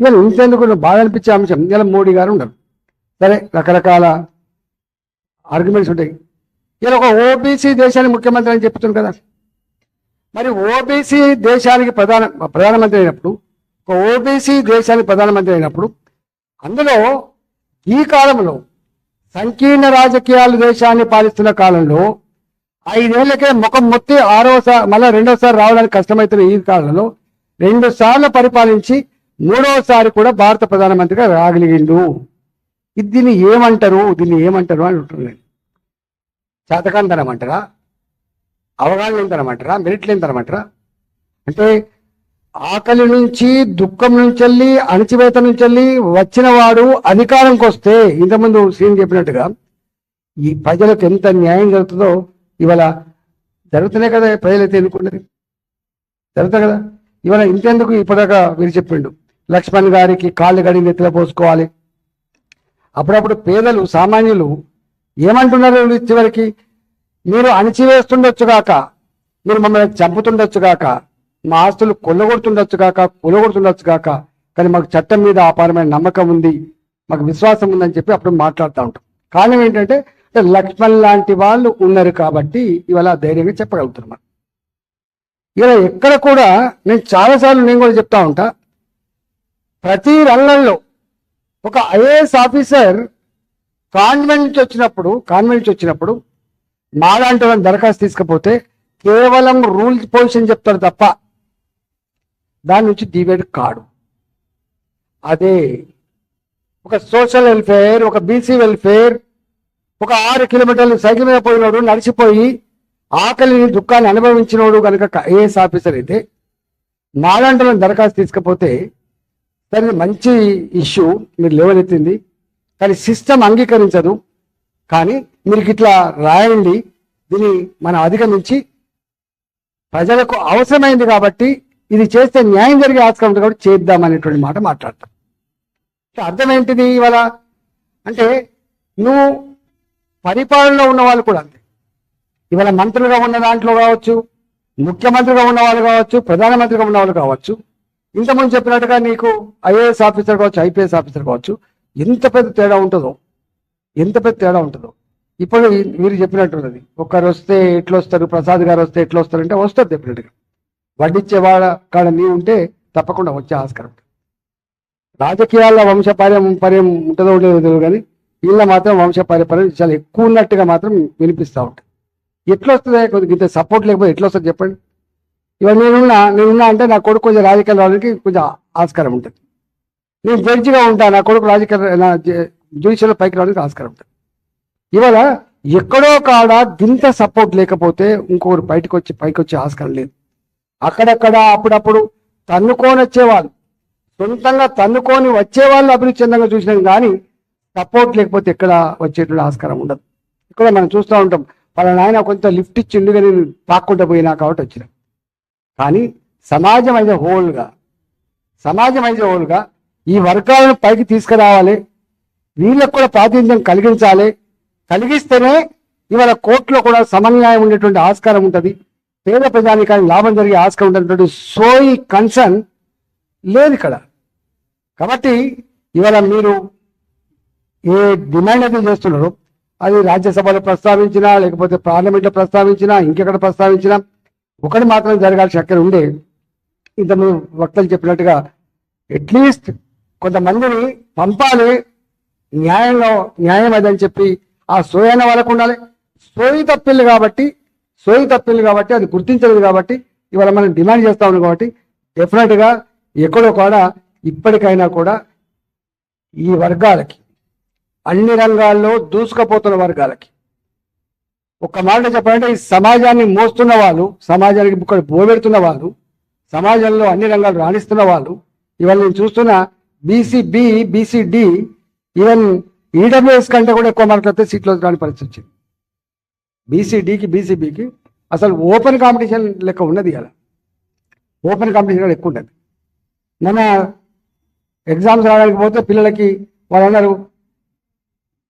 ఇవాళ ఇంతెందుకు బాధ అనిపించే అంశం, ఇలా మోడీ గారు ఉండరు. సరే, రకరకాల ఆర్గ్యుమెంట్స్ ఉంటాయి. ఇలా ఒక ఓబీసీ దేశానికి ముఖ్యమంత్రి అని చెప్తుంది కదా. మరి ఓబీసీ దేశానికి ప్రధానమంత్రి అయినప్పుడు, ఒక ఓబీసీ దేశానికి ప్రధానమంత్రి అయినప్పుడు, అందులో ఈ కాలంలో సంకీర్ణ రాజకీయాలు దేశాన్ని పాలిస్తున్న కాలంలో 5 ఏళ్లకే ముఖం మొత్తి మళ్ళీ రెండోసారి రావడానికి కష్టమవుతున్న ఈ కాలంలో 2 సార్లు పరిపాలించి 3వసారి కూడా భారత ప్రధానమంత్రిగా రాగలిగిండు. దీన్ని ఏమంటారు అని అంటున్నాను. చేతకాంతనం అంటారా, అవగాహన లేనితనమంటారా, మెరిట్ లేనితనమంటారా? అంటే ఆకలి నుంచి, దుఃఖం నుంచి, అణచివేత నుంచి వచ్చిన వాడు అధికారంకి వస్తే, ఇంతకుముందు సీఎం చెప్పినట్టుగా ఈ ప్రజలకు ఎంత న్యాయం జరుగుతుందో ఇవాళ జరుగుతున్నాయి కదా. ప్రజలైతే ఎన్నుకున్నది జరుగుతాయి కదా. ఇవాళ ఇంతెందుకు ఇప్పటిదాకా వీరు చెప్పిండు, లక్ష్మణ్ గారికి కాళ్ళు గడి నెత్తిలో పోసుకోవాలి. అప్పుడప్పుడు పేదలు, సామాన్యులు ఏమంటున్నారు చివరికి, మీరు అణచివేస్తుండొచ్చుగాక, మీరు మమ్మల్ని చంపుతుండొచ్చుగాక, మా ఆస్తులు కూలగొడుతుండొచ్చుగాక, కానీ మాకు చట్టం మీద అపారమైన నమ్మకం ఉంది, మాకు విశ్వాసం ఉందని చెప్పి అప్పుడు మాట్లాడుతూ ఉంటాం. కారణం ఏంటంటే లక్ష్మణ్ లాంటి వాళ్ళు ఉన్నారు కాబట్టి ఇవాళ ధైర్యంగా చెప్పగలుగుతున్నాం. ఇలా ఎక్కడ కూడా నేను చాలాసార్లు నేను కూడా చెప్తా ఉంటా, ప్రతి రంగంలో ఒక ఐఏఎస్ ఆఫీసర్ కాన్వెంట్ నుంచి వచ్చినప్పుడు మాలాంటి వాళ్ళని దరఖాస్తు తీసుకపోతే కేవలం రూల్ పొజిషన్ చెప్తారు తప్ప దాని నుంచి డివైడ్ కాడు. అదే ఒక సోషల్ వెల్ఫేర్, ఒక బీసీ వెల్ఫేర్, ఒక 6 కిలోమీటర్లు సైకిల్ మీద పోయినోడు, నడిచిపోయి ఆకలిని దుఃఖాన్ని అనుభవించినోడు కనుక ఐఏఎస్ ఆఫీసర్ అయితే మాలాంటి వాళ్ళని దరఖాస్తు తీసుకపోతే సరే మంచి ఇష్యూ మీరు లేవనెత్తింది, కానీ సిస్టమ్ అంగీకరించదు, కానీ మీరు ఇట్లా రాయండి, దీన్ని మనం అధిగమించి ప్రజలకు అవసరమైంది కాబట్టి ఇది చేస్తే న్యాయం జరిగే ఆస్కారం ఉంటుంది కాబట్టి చేద్దామనేటువంటి మాట మాట్లాడతాం. అర్థం ఏంటిది ఇవాళ అంటే, నువ్వు పరిపాలనలో ఉన్న వాళ్ళు కూడా అంతే. ఇవాళ మంత్రులుగా ఉన్న దాంట్లో కావచ్చు, ముఖ్యమంత్రిగా ఉన్న వాళ్ళు కావచ్చు, ప్రధానమంత్రిగా ఉన్న వాళ్ళు కావచ్చు, ఇంతకుముందు చెప్పినట్టుగా నీకు ఐఏఎస్ ఆఫీసర్ కావచ్చు, ఐపీఎస్ ఆఫీసర్ కావచ్చు, ఎంత పెద్ద తేడా ఉంటుందో. ఇప్పుడు మీరు చెప్పినట్టున్నది, ఒకరు వస్తే ఎట్లా వస్తారు, ప్రసాద్ గారు వస్తే ఎట్లా వస్తారు అంటే వస్తారు డెఫినెట్గా. వడ్డించేవాడ కాడ నీ ఉంటే తప్పకుండా వచ్చే ఆస్కారం. రాజకీయాల్లో వంశపార్యం ఉంటుందో లేదో కానీ వీళ్ళ మాత్రం వంశపార్యం చాలా ఎక్కువ ఉన్నట్టుగా మాత్రం వినిపిస్తూ ఉంటాయి. ఎట్లా వస్తుంది కొద్దిగా ఇంత సపోర్ట్ లేకపోతే ఎట్లా వస్తుంది చెప్పండి. ఇవాళ నేనున్నా అంటే నా కొడుకు కొంచెం రాజకీయాలు రావడానికి కొంచెం ఆస్కారం ఉంటుంది. నేను జడ్జిగా ఉంటా, నా కొడుకు జ్యుడిషియల్ పైకి రావడానికి ఆస్కారం ఉంటుంది. ఇవాళ ఎక్కడో కాడ గింత సపోర్ట్ లేకపోతే ఇంకొకరు పైకి వచ్చే ఆస్కారం లేదు. అక్కడక్కడ అప్పుడప్పుడు తన్నుకొని వచ్చేవాళ్ళు, సొంతంగా తన్నుకొని వచ్చేవాళ్ళు అభివృద్ధి చెందంగా చూసినాం, కానీ సపోర్ట్ లేకపోతే ఎక్కడ వచ్చేటువంటి ఆస్కారం ఉండదు. ఇక్కడ మనం చూస్తూ ఉంటాం, వాళ్ళ నాయన కొంత లిఫ్ట్ ఇచ్చిండుగా నేను పాక్కుంటూ పోయినా కాబట్టి వచ్చిన. కానీ సమాజం అయితే హోల్గా ఈ వర్గాలను పైకి తీసుకురావాలి, వీళ్ళకు కూడా ప్రాతినిధ్యం కలిగిస్తేనే ఇవాళ కోర్టులో కూడా సమన్యాయం ఉండేటువంటి ఆస్కారం ఉంటుంది, పేద ప్రజానికానికి లాభం జరిగే ఆస్కారం ఉండేటువంటి సోయి కన్సర్న్ లేదు ఇక్కడ. కాబట్టి ఇవాళ మీరు ఏ డిమాండ్ అయితే చేస్తున్నారో అది రాజ్యసభలో ప్రస్తావించినా, లేకపోతే పార్లమెంట్లో ప్రస్తావించినా, ఇంకెక్కడ ప్రస్తావించినా ఒకటి మాత్రం జరగాల్సిన అక్కడ ఉండే, ఇంతకుముందు వక్తలు చెప్పినట్టుగా అట్లీస్ట్ కొంతమందిని పంపాలి, న్యాయం అదని చెప్పి ఆ సోయన వాళ్ళకు ఉండాలి. సోయి తప్పిల్లు కాబట్టి అది గుర్తించలేదు కాబట్టి ఇవాళ మనం డిమాండ్ చేస్తా ఉన్నాం. కాబట్టి డెఫినెట్గా ఎక్కడో కూడా ఇప్పటికైనా కూడా ఈ వర్గాలకి, అన్ని రంగాల్లో దూసుకుపోతున్న వర్గాలకి ఒక్క మాట చెప్పాలంటే, ఈ సమాజాన్ని మోస్తున్న వాళ్ళు, సమాజానికి బుక్కడు బోబెడుతున్న వాళ్ళు, సమాజంలో అన్ని రంగాలు రాణిస్తున్న వాళ్ళు, ఇవాళ నేను చూస్తున్న బీసీ-బి, బీసీ-డి, ఈవెన్ ఈడబ్ల్యూఎస్ కంటే కూడా ఎక్కువ మార్కులు వస్తే సీట్లో రాని పరిస్థితి వచ్చింది. బీసీ-డికి బీసీ-బికి అసలు ఓపెన్ కాంపిటీషన్ లెక్క ఉన్నది. అలా ఓపెన్ కాంపిటీషన్ కూడా ఎక్కువ ఉండదు. మన ఎగ్జామ్స్ రావడానికి పోతే పిల్లలకి వాళ్ళు అన్నారు,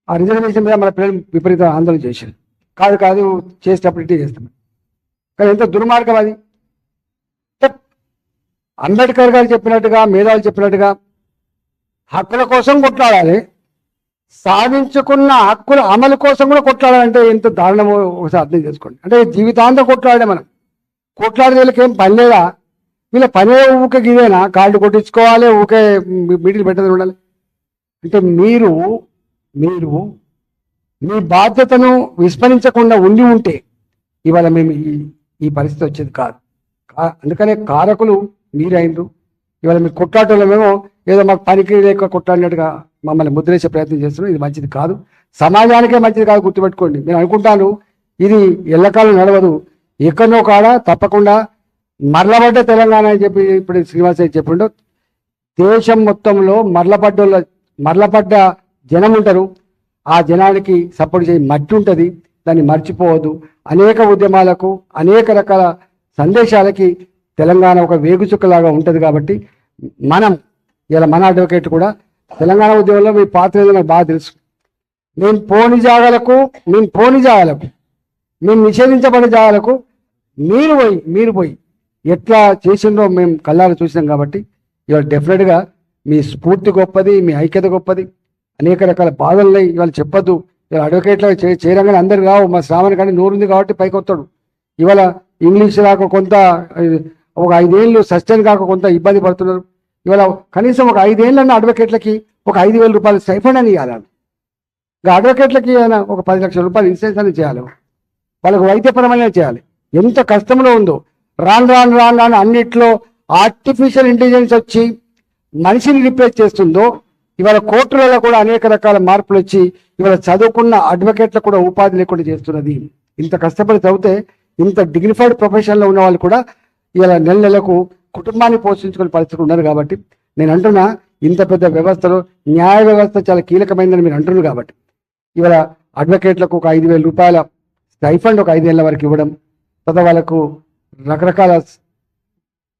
ఆ రిజర్వేషన్ మీద మన పిల్లలు విపరీత ఆందోళన చేశారు. కాదు చేసేటప్పుడు ఇటీ చేస్తాం. కానీ ఎంత దుర్మార్గం అది. అంబేద్కర్ గారు చెప్పినట్టుగా, మేధావులు చెప్పినట్టుగా హక్కుల కోసం కొట్లాడాలి, సాధించుకున్న హక్కుల అమలు కోసం కూడా కొట్లాడాలంటే ఎంత దారుణమో ఒకసారి అర్థం చేసుకోండి. అంటే జీవితాంతం కొట్లాడే మనం కొట్లాడే వీళ్ళకి ఏం పని లేదా? వీళ్ళ పనే ఊకే గిదేనా? కార్డు కొట్టించుకోవాలి, ఊకే మీటింగ్ పెట్టదు ఉండాలి. అంటే మీరు మీరు మీ బాధ్యతను విస్మరించకుండా ఉండి ఉంటే ఇవాళ మేము ఈ పరిస్థితి వచ్చేది కాదు. అందుకనే కారకులు మీరైనరు. ఇవాళ మీరు కొట్లాటోళ్ళమేమో ఏదో మాకు పనికి లేక కొట్లాడినట్టుగా మమ్మల్ని ముద్రేసే ప్రయత్నం చేస్తున్నాం. ఇది మంచిది కాదు, సమాజానికే మంచిది కాదు. గుర్తుపెట్టుకోండి. నేను అనుకుంటాను ఇది ఎల్లకాలం నడవదు. ఎక్కడనో కాడ తప్పకుండా మరలబడ్డ తెలంగాణ అని చెప్పి ఇప్పుడు శ్రీనివాస చెప్పిండు. దేశం మొత్తంలో మరలపడ్డ జనం ఉంటారు. ఆ జనానికి సపోర్ట్ చేసి మట్టి ఉంటుంది, దాన్ని మర్చిపోవద్దు. అనేక ఉద్యమాలకు అనేక రకాల సందేశాలకి తెలంగాణ ఒక వేగుచుక్కలాగా ఉంటుంది. కాబట్టి మనం ఇలా మన అడ్వకేట్ కూడా తెలంగాణ ఉద్యమంలో మీ పాత్ర ఏదో నాకు బాగా తెలుసు. మేము పోని జాగాలకు మేము నిషేధించబడిన జాగాలకు మీరు పోయి ఎట్లా చేసిండ్రో మేము కళ్ళారా చూసినాం. కాబట్టి ఇవాళ డెఫినెట్గా మీ స్ఫూర్తి గొప్పది, మీ ఐక్యత గొప్పది. అనేక రకాల బాధలున్నాయి, ఇవాళ చెప్పొద్దు. ఇవాళ అడ్వకేట్లో చేయరంగానే అందరికి రావు. మా శ్రావణ కానీ నోరుంది కాబట్టి పైకి వస్తాడు. ఇవాళ ఇంగ్లీష్ రాక కొంత ఒక 5 ఏళ్ళు సస్టైన్ కాక కొంత ఇబ్బంది పడుతున్నారు. ఇవాళ కనీసం ఒక 5 ఏళ్ళన్న అడ్వకేట్లకి ఒక 5,000 రూపాయలు స్టైఫండ్ అని ఇవ్వాలి. ఇంకా అడ్వకేట్లకి అయినా ఒక 10 లక్షల రూపాయలు ఇన్సూరెన్స్ అని చేయాలి. వాళ్ళకు వైద్యపరమైన చేయాలి. ఎంత కష్టంలో ఉందో రాను అన్నిట్లో ఆర్టిఫిషియల్ ఇంటెలిజెన్స్ వచ్చి మనిషిని రిప్లేస్ చేస్తుందో, ఇవాళ కోర్టులలో కూడా అనేక రకాల మార్పులు వచ్చి ఇవాళ చదువుకున్న అడ్వకేట్లకు కూడా ఉపాధి లేకుండా చేస్తున్నది. ఇంత కష్టపడి చదివితే ఇంత డిగ్నిఫైడ్ ప్రొఫెషన్లో ఉన్న వాళ్ళు కూడా ఇవాళ నెలకు కుటుంబాన్ని పోషించుకునే పరిస్థితి ఉన్నారు. కాబట్టి నేను అంటున్నా, ఇంత పెద్ద వ్యవస్థలో న్యాయ వ్యవస్థ చాలా కీలకమైందని మీరు అంటున్నారు. కాబట్టి ఇవాళ అడ్వకేట్లకు ఒక 5,000 రూపాయల స్టైఫండ్ ఒక 5 ఏళ్ల వరకు ఇవ్వడం, తర్వాత వాళ్ళకు రకరకాల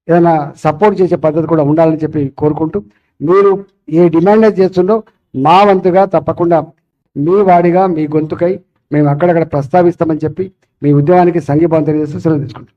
ఏదైనా సపోర్ట్ చేసే పద్ధతి కూడా ఉండాలని చెప్పి కోరుకుంటూ, మీరు ఏ డిమాండ్ చేస్తుండో మా వంతుగా తప్పకుండా మీ వాడిగా మీ గొంతుకై మేము అక్కడక్కడ ప్రస్తావిస్తామని చెప్పి మీ ఉద్యమానికి సంఘీభావం తెలియజేస్తూ సెలవు తీసుకుంటాం.